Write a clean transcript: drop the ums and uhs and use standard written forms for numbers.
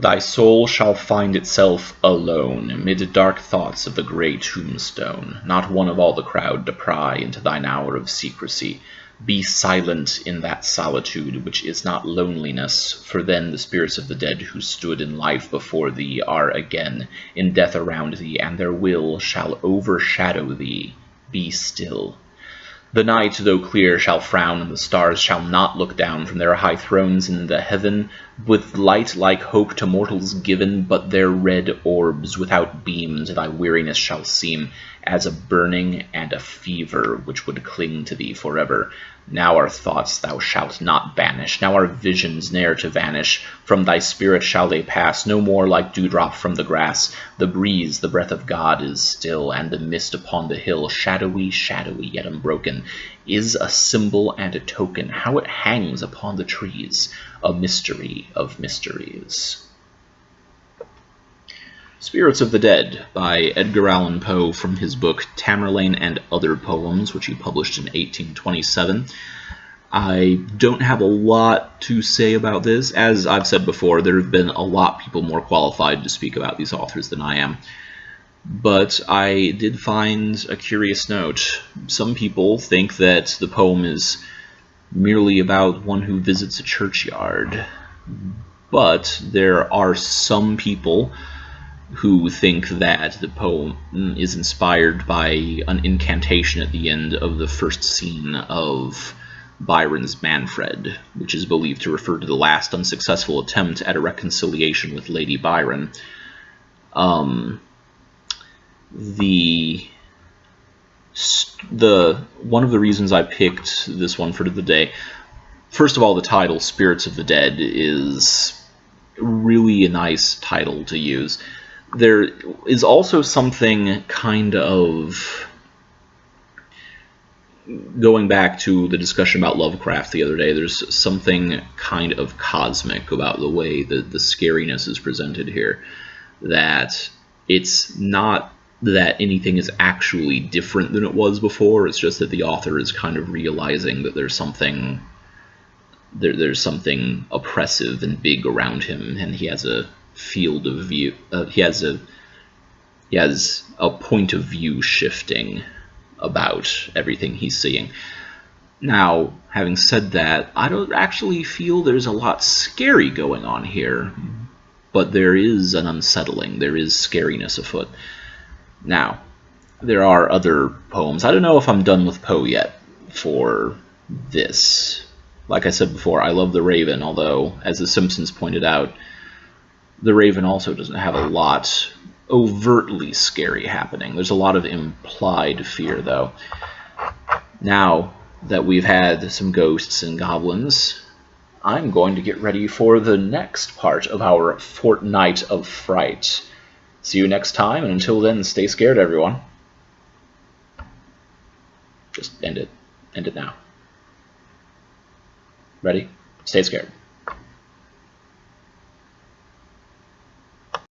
Thy soul shall find itself alone, amid dark thoughts of the grey tombstone, not one of all the crowd to pry into thine hour of secrecy. Be silent in that solitude which is not loneliness, for then the spirits of the dead who stood in life before thee are again in death around thee, and their will shall overshadow thee. Be still. The night, though clear, shall frown, and the stars shall not look down from their high thrones in the heaven, with light like hope to mortals given, but their red orbs without beam to thy weariness shall seem as a burning and a fever which would cling to thee forever. Now our thoughts thou shalt not banish, now our visions ne'er to vanish. From thy spirit shall they pass, no more like dewdrop from the grass. The breeze, the breath of God, is still, and the mist upon the hill, shadowy, shadowy, yet unbroken, is a symbol and a token, how it hangs upon the trees, a mystery of mysteries. Spirits of the Dead by Edgar Allan Poe, from his book Tamerlane and Other Poems, which he published in 1827. I don't have a lot to say about this. As I've said before, there have been a lot of people more qualified to speak about these authors than I am. But I did find a curious note. Some people think that the poem is merely about one who visits a churchyard. But there are some people who think that the poem is inspired by an incantation at the end of the first scene of Byron's Manfred, which is believed to refer to the last unsuccessful attempt at a reconciliation with Lady Byron. One of the reasons I picked this one for the day, first of all, the title, Spirits of the Dead, is really a nice title to use. There is also something kind of, going back to the discussion about Lovecraft the other day, there's something kind of cosmic about the way that the scariness is presented here. That it's not that anything is actually different than it was before, it's just that the author is kind of realizing that there's something oppressive and big around him, and he has a field of view, he has a point of view shifting about everything he's seeing. Now, having said that, I don't actually feel there's a lot scary going on here, but there is an unsettling, there is scariness afoot. Now, there are other poems. I don't know if I'm done with Poe yet for this. Like I said before, I love The Raven, although, as The Simpsons pointed out, The Raven also doesn't have a lot overtly scary happening. There's a lot of implied fear, though. Now that we've had some ghosts and goblins, I'm going to get ready for the next part of our Fortnight of Fright. See you next time, and until then, stay scared, everyone. Just end it. End it now. Ready? Stay scared.